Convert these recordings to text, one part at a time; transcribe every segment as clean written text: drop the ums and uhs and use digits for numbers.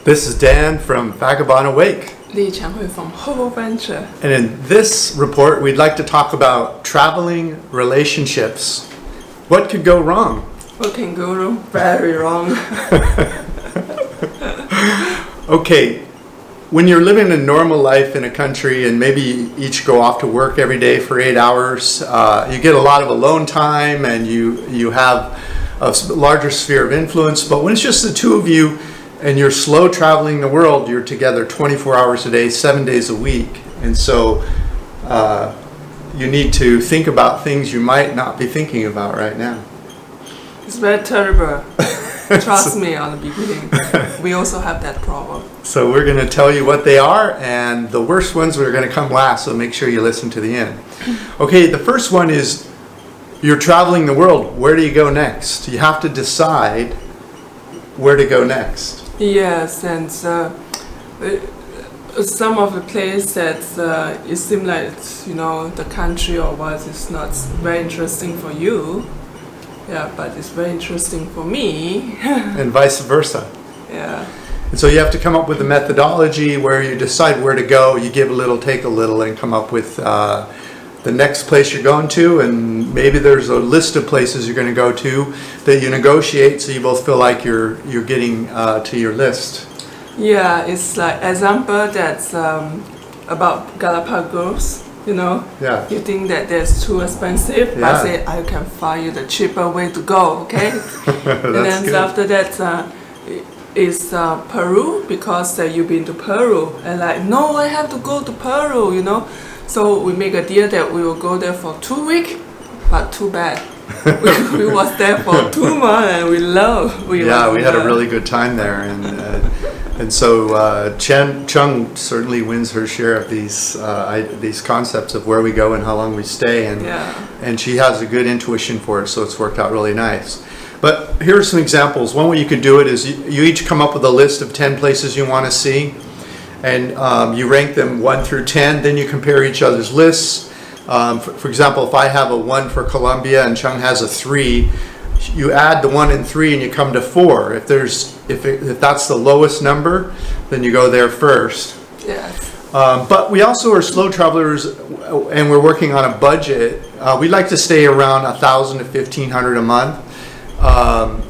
This is Dan from Vagabond Awake. 𝗔戕 from 𝗕𝗙𝗢𝗀𝗀. And in this report, we'd like to talk about traveling relationships. What could go wrong? What can go wrong? Very wrong. Okay, when you're living a normal life in a country and maybe you each go off to work every day for 8 hours, you get a lot of alone time and you have a larger sphere of influence. But when it's just the two of you and you're slow traveling the world, you're together 24 hours a day, 7 days a week. And so you need to think about things you might not be thinking about right now. It's very terrible. Trust me on the beginning. We also have that problem. So we're going to tell you what they are, and the worst ones are going to come last, so make sure you listen to the end. Okay, the first one is you're traveling the world. Where do you go next? You have to decide where to go next. Yes, and some of the places that it seems like, you know, the country or what is not very interesting for you. Yeah, but it's very interesting for me. And vice versa. Yeah. And so you have to come up with a methodology where you decide where to go, you give a little, take a little, and come up with the next place you're going to. And maybe there's a list of places you're going to go to that you negotiate so you both feel like you're getting to your list. Yeah, it's like example that's about Galapagos. You know, yeah. You think that that's too expensive, but I say I can find you the cheaper way to go, okay? And then good. After that is Peru, because you've been to Peru, and like, no, I have to go to Peru, you know? So we make a deal that we will go there for 2 weeks, but too bad. we was there for 2 months and we had a really good time there, and so Chung certainly wins her share of these concepts of where we go and how long we stay, and she has a good intuition for it, so it's worked out really nice. But here are some examples. One way you could do it is you each come up with a list of 10 places you want to see, and you rank them 1 through 10, then you compare each other's lists. For example, if I have a 1 for Colombia and Chung has a 3, you add the 1 and 3 and you come to 4. If that's the lowest number, then you go there first. Yes. But we also are slow travelers, and we're working on a budget. We like to stay around $1,000 to $1,500 a month.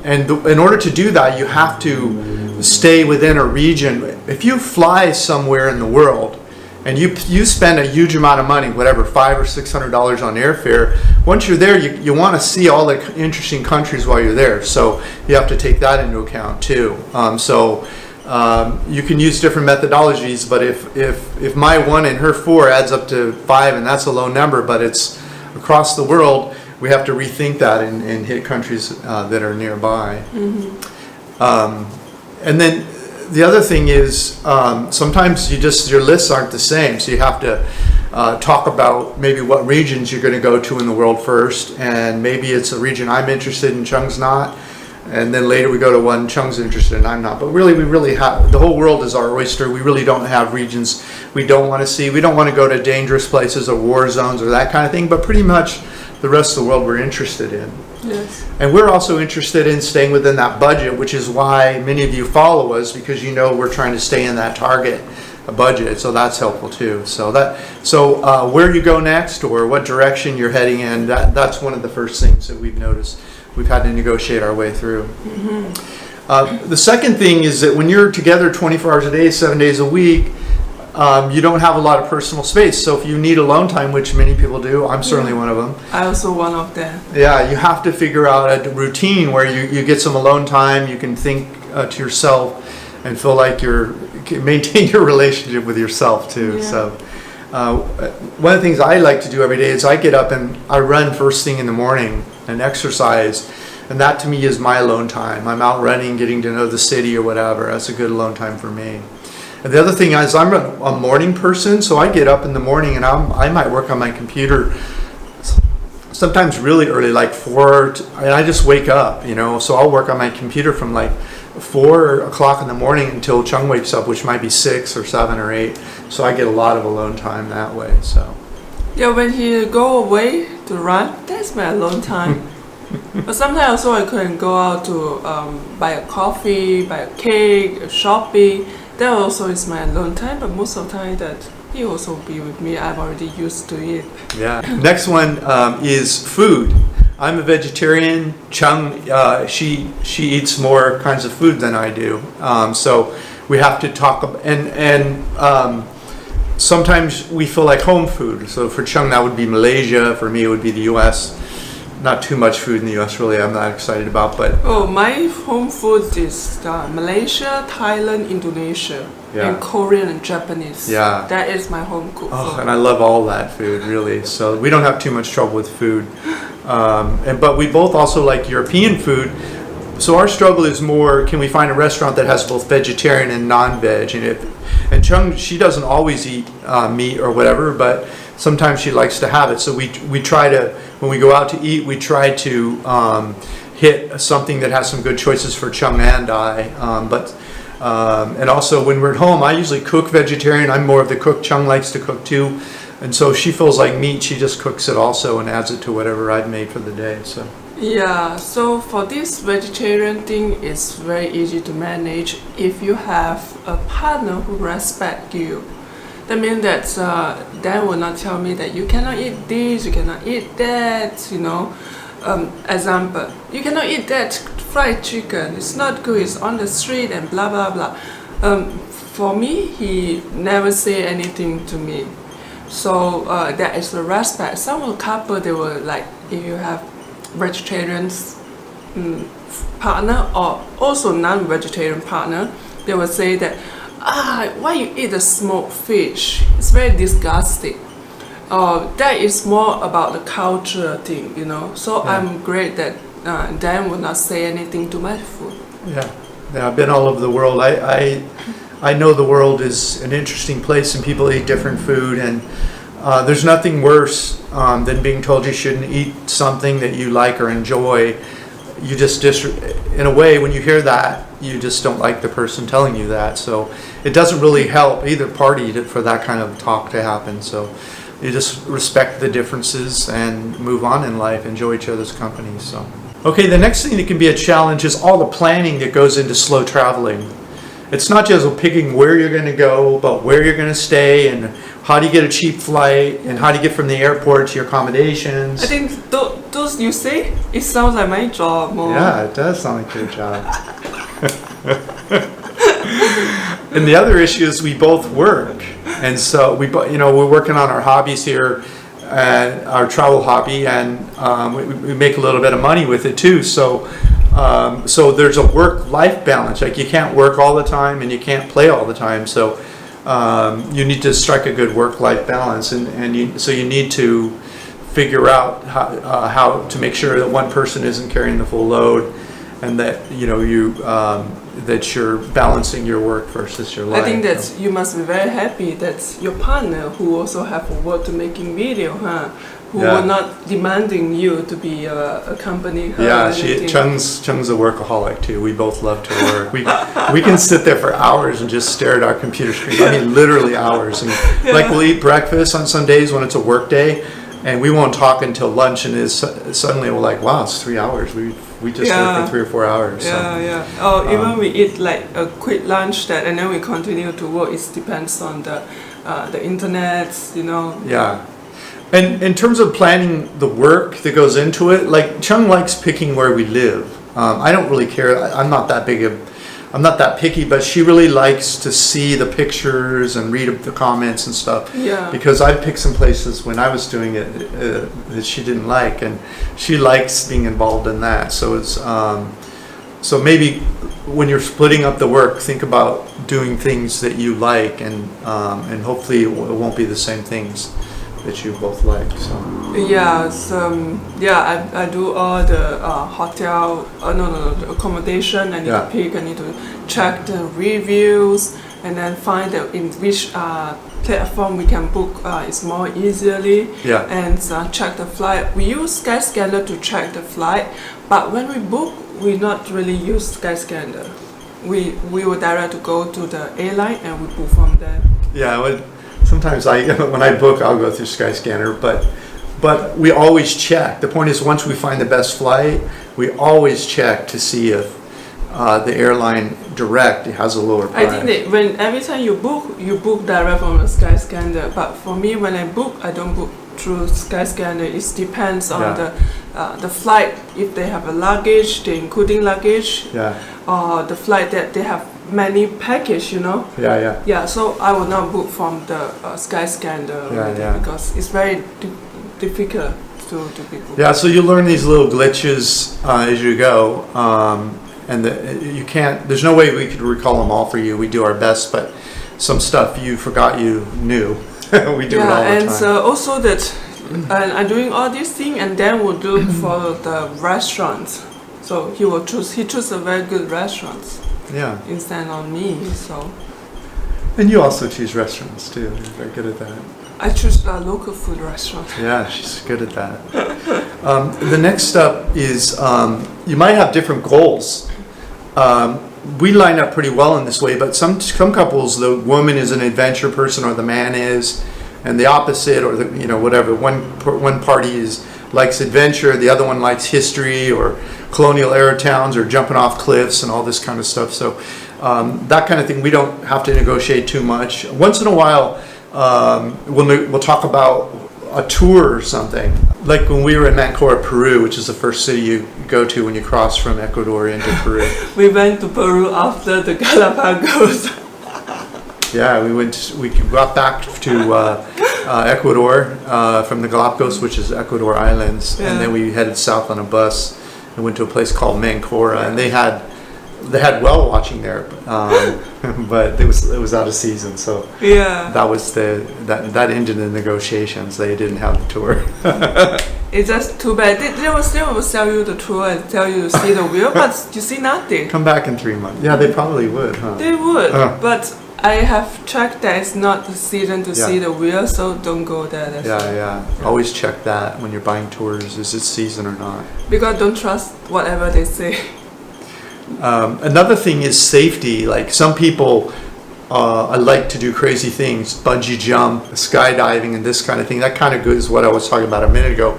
And in order to do that, you have to stay within a region. If you fly somewhere in the world, and you spend a huge amount of money, whatever, $500 or $600 on airfare, once you're there, you want to see all the interesting countries while you're there. So you have to take that into account too. You can use different methodologies, but if my 1 and her 4 adds up to 5, and that's a low number, but it's across the world, we have to rethink that and hit countries that are nearby. Mm-hmm. And then the other thing is sometimes your lists aren't the same, so you have to talk about maybe what regions you're going to go to in the world first, and maybe it's a region I'm interested in, Chung's not, and then later we go to one Chung's interested in, I'm not. But really, the whole world is our oyster. We really don't have regions we don't want to see. We don't want to go to dangerous places or war zones or that kind of thing, but pretty much the rest of the world we're interested in. Yes. And we're also interested in staying within that budget, which is why many of you follow us, because you know we're trying to stay in that target budget, so that's helpful too. So where you go next or what direction you're heading in, that's one of the first things that we've noticed we've had to negotiate our way through. Mm-hmm. The second thing is that when you're together 24 hours a day, 7 days a week, you don't have a lot of personal space. So if you need alone time, which many people do, I'm certainly one of them. I also one of them. Yeah, you have to figure out a routine where you get some alone time, you can think to yourself and feel like maintain your relationship with yourself too. Yeah. So one of the things I like to do every day is I get up and I run first thing in the morning and exercise. And that to me is my alone time. I'm out running, getting to know the city or whatever. That's a good alone time for me. And the other thing is I'm a morning person, so I get up in the morning and I might work on my computer sometimes really early, like 4, and I just wake up, you know, so I'll work on my computer from like 4 o'clock in the morning until Chung wakes up, which might be 6 or 7 or 8. So I get a lot of alone time that way. So yeah, when he go away to run, that's my alone time. But sometimes also I can go out to buy a coffee, buy a cake, shopping. That also is my alone time, but most of the time that he also be with me. I'm already used to it. Yeah. Next one is food. I'm a vegetarian. 𝐶𝐒, she eats more kinds of food than I do. So we have to talk and sometimes we feel like home food. So for 𝐶𝐒 that would be Malaysia. For me it would be the U.S. Not too much food in the U.S. really. I'm not excited about, but my home food is Malaysia, Thailand, Indonesia, and Korean and Japanese. Yeah, that is my home cooked food. And I love all that food really. So we don't have too much trouble with food. But we both also like European food. So our struggle is more, can we find a restaurant that has both vegetarian and non-veg? And 𝐶𝐒, she doesn't always eat meat or whatever, but sometimes she likes to have it. So we try to, when we go out to eat, we try to hit something that has some good choices for 𝐶𝐒 and I. And also when we're at home, I usually cook vegetarian. I'm more of the cook. 𝐶𝐒 likes to cook too. And so she feels like meat, she just cooks it also and adds it to whatever I've made for the day. So. Yeah, so for this vegetarian thing, it's very easy to manage if you have a partner who respects you. That means that Dan will not tell me that you cannot eat this, you cannot eat that, you know. Example, you cannot eat that fried chicken, it's not good, it's on the street and blah blah blah. For me, he never say anything to me. So that is the respect. Some couple, they will like, if you have vegetarian partner or also non-vegetarian partner, they will say that, why you eat the smoked fish? It's very disgusting. That is more about the culture thing, you know. So I'm great that Dan will not say anything to my food. Yeah, I've been all over the world. I know the world is an interesting place and people eat different food, and there's nothing worse than being told you shouldn't eat something that you like or enjoy. You just in a way, when you hear that, you just don't like the person telling you that. So it doesn't really help either party for that kind of talk to happen. So you just respect the differences and move on in life, enjoy each other's company. So okay, the next thing that can be a challenge is all the planning that goes into slow traveling. It's not just picking where you're going to go, but where you're going to stay and how do you get a cheap flight and how do you get from the airport to your accommodations. I think those you say, it sounds like my job more. Yeah, it does sound like your job. And the other issue is we both work, and so we're working on our hobbies here, our travel hobby, and we make a little bit of money with it too. So there's a work-life balance. Like you can't work all the time and you can't play all the time. So you need to strike a good work-life balance, and you need to figure out how to make sure that one person isn't carrying the full load, and that that you're balancing your work versus your life. I think that you must be very happy that your partner who also have a work to making video, who were not demanding you to be accompany her. Yeah, 𝐶𝐒's a workaholic too. We both love to work. We can sit there for hours and just stare at our computer screen. I mean, literally hours. And like we'll eat breakfast on some days when it's a work day, and we won't talk until lunch. And suddenly we're like, wow, it's 3 hours. We just work for 3 or 4 hours. So. Even we eat like a quick lunch and then we continue to work. It depends on the internet, you know. Yeah. And in terms of planning the work that goes into it, like 𝐶𝐒 likes picking where we live. I don't really care. I'm not that picky, but she really likes to see the pictures and read the comments and stuff. Yeah. Because I picked some places when I was doing it that she didn't like, and she likes being involved in that. So it's so maybe when you're splitting up the work, think about doing things that you like, and hopefully it won't be the same things that you both like. So I do all the hotel, the accommodation. I need to pick, I need to check the reviews, and then find out in which platform we can book is more easily. And check the flight. We use Skyscanner to check the flight, but when we book, we not really use Skyscanner. We will direct to go to the airline and we book from there. Sometimes when I book, I'll go through Skyscanner, but But we always check. The point is, once we find the best flight, we always check to see if the airline direct has a lower price. I think that every time you book direct from the Skyscanner. But for me, when I book, I don't book through Skyscanner. It depends on the flight. If they have a luggage, they're including luggage. Or the flight that they have many package, Yeah, so I will not book from the Skyscanner because it's very difficult to be booked. Yeah, so you learn these little glitches as you go, and you can't. There's no way we could recall them all for you. We do our best, but some stuff you forgot you knew. We do it all the time. And also that I'm doing all these things, and then we'll do for the restaurants. So he chose a very good restaurants. Instead of me. So. And you also choose restaurants too. You're very good at that. I choose a local food restaurant. Yeah, she's good at that. The next step is you might have different goals. We line up pretty well in this way, but some couples, the woman is an adventure person or the man is, and the opposite, or whatever. One party likes adventure, the other one likes history or colonial era towns or jumping off cliffs and all this kind of stuff. So that kind of thing we don't have to negotiate too much. Once in a while, we'll talk about a tour or something. Like when we were in Mancora, Peru, which is the first city you go to when you cross from Ecuador into Peru. We went to Peru after the Galapagos. Yeah, we got back to Ecuador from the Galapagos, which is Ecuador Islands, and then we headed south on a bus and went to a place called Mancora, and they had whale watching there, but it was out of season, so that was that ended the negotiations. They didn't have the tour. It's just too bad. They will still sell you the tour and tell you to see the whale, but you see nothing. Come back in 3 months. Yeah, they probably would, huh? They would, but I have checked that it's not the season to see the whale, so don't go there. Yeah. Always check that when you're buying tours. Is it season or not? Because don't trust whatever they say. Another thing is safety. Like some people like to do crazy things, bungee jump, skydiving, and this kind of thing. That kind of is what I was talking about a minute ago.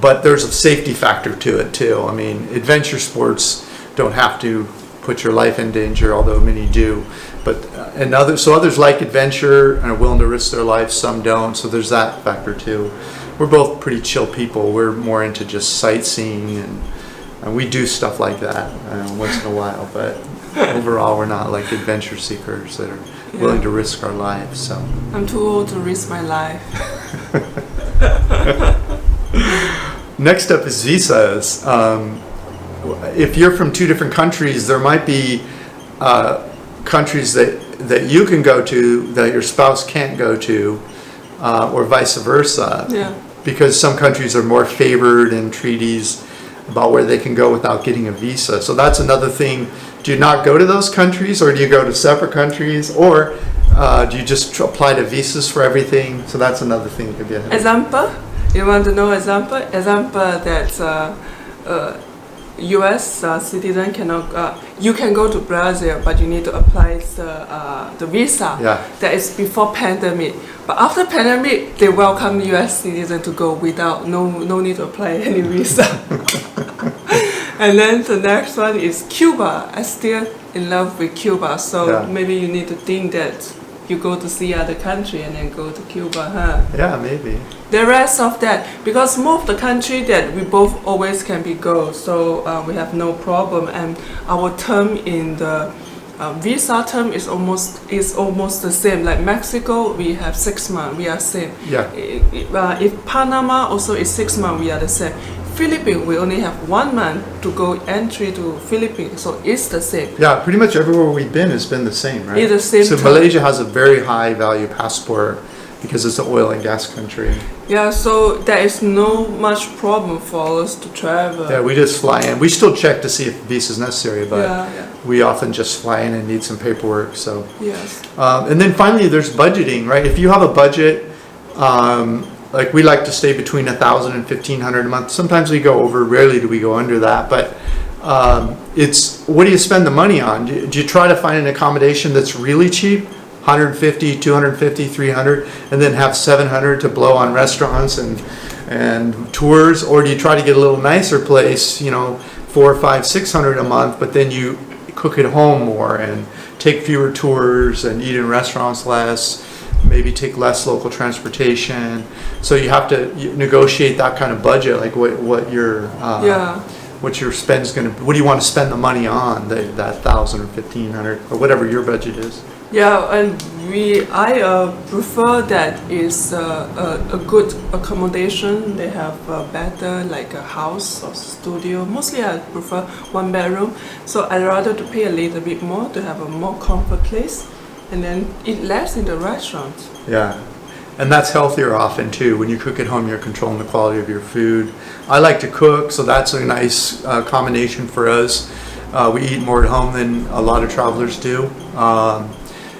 But there's a safety factor to it too. I mean, adventure sports don't have to put your life in danger, although many do. But others like adventure and are willing to risk their life. Some don't. So there's that factor too. We're both pretty chill people. We're more into just sightseeing and we do stuff like that once in a while, but overall we're not like adventure seekers that are willing to risk our lives. So I'm too old to risk my life. Next up is visas. If you're from two different countries, there might be countries that you can go to that your spouse can't go to, or vice versa. Because some countries are more favored in treaties about where they can go without getting a visa. So that's another thing. Do you not go to those countries, or do you go to separate countries, or do you just apply to visas for everything? So that's another thing to get. Example? You want to know example? Example that U.S. Citizen cannot. You can go to Brazil, but you need to apply the visa. That is before pandemic. But after pandemic, they welcome U.S. citizen to go without no need to apply any visa. And then the next one is Cuba. I'm still in love with Cuba, so maybe you need to think that you go to see other country and then go to Cuba, huh? Yeah, maybe. The rest of that, because most of the country that we both always can be go, so we have no problem. And our term in the visa term is almost the same. Like Mexico, we have 6 months. We are same. If Panama also is 6 months, we are the same. Philippines, we only have 1 month to go entry to Philippines, so it's the same. Yeah, pretty much everywhere we've been has been the same, right? It's the same. So time. Malaysia has a very high value passport because it's an oil and gas country. Yeah, so there is no much problem for us to travel. Yeah, we just fly in. We still check to see if visa is necessary, but we often just fly in and need some paperwork. So and then finally, there's budgeting, right? If you have a budget. Like we like to stay between $1,000 and $1,500 a month. Sometimes we go over. Rarely do we go under that. But it's what do you spend the money on? Do you try to find an accommodation that's really cheap, $150, $250, $300, and then have $700 to blow on restaurants and and tours, or do you try to get a little nicer place, you know, $400, $500, $600 a month, but then you cook at home more and take fewer tours and eat in restaurants less, maybe take less local transportation. So you have to negotiate that kind of budget, like what your spend's going to, what do you want to spend the money on, that $1,000 or $1,500 or whatever your budget is. Yeah, and I prefer that is a good accommodation. They have better, like a house or studio. Mostly I prefer 1 bedroom, so I'd rather to pay a little bit more to have a more comfort place, and then eat less in the restaurant. Yeah, and that's healthier often too. When you cook at home, you're controlling the quality of your food. I like to cook, so that's a nice combination for us. We eat more at home than a lot of travelers do.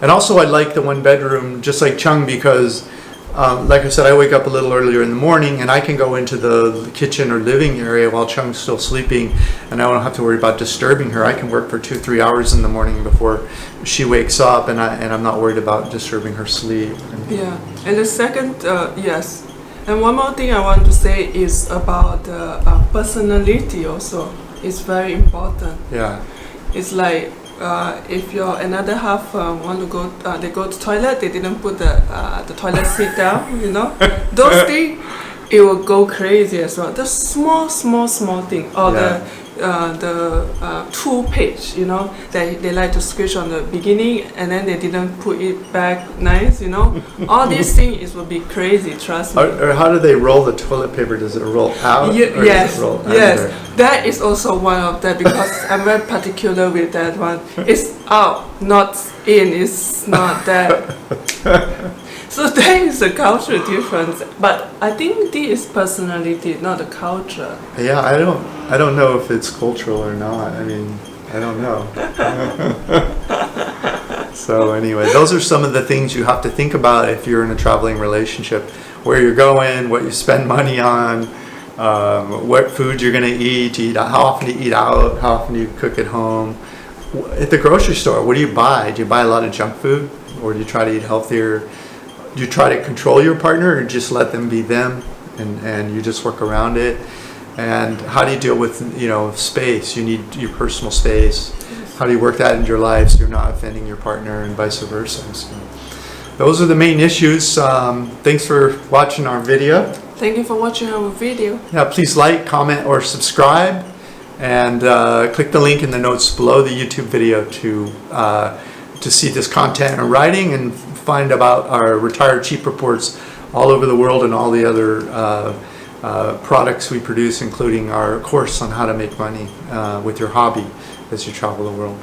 And also I like the 1 bedroom, just like Chung, because like I said, I wake up a little earlier in the morning and I can go into the kitchen or living area while Chung's still sleeping, and I don't have to worry about disturbing her. I can work for 2-3 hours in the morning before she wakes up, and I'm not worried about disturbing her sleep. Yeah, and the second, yes. And one more thing I want to say is about personality also. It's very important. Yeah. It's like, if your another half want to go, they go to toilet, they didn't put the toilet seat down, you know, those things, it will go crazy as well. The small thing, or the two-page, you know, they like to squish on the beginning and then they didn't put it back nice, you know. All these things, it will be crazy, trust me. Or how do they roll the toilet paper? Does it roll out? Yes, does it roll under? yes. That is also one of that, because I'm very particular with that one. It's out, not in. It's not that. So there is a cultural difference, but I think this is personality, not a culture. Yeah, I don't know if it's cultural or not. I mean, I don't know. So anyway, those are some of the things you have to think about if you're in a traveling relationship: where you're going, what you spend money on, what food you're going to eat, how often do you eat out, how often do you cook at home. At the grocery store, what do you buy? Do you buy a lot of junk food, or do you try to eat healthier? Do you try to control your partner, or just let them be them, and you just work around it? And how do you deal with, you know, space? You need your personal space. How do you work that into your life so you're not offending your partner, and vice versa? So those are the main issues. Thanks for watching our video. Thank you for watching our video. Yeah, please like, comment, or subscribe, and click the link in the notes below the YouTube video to see this content in writing, and find about our retired cheap reports all over the world, and all the other products we produce, including our course on how to make money with your hobby as you travel the world.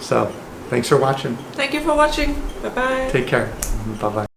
So thanks for watching. Thank you for watching. Bye-bye. Take care. Bye-bye.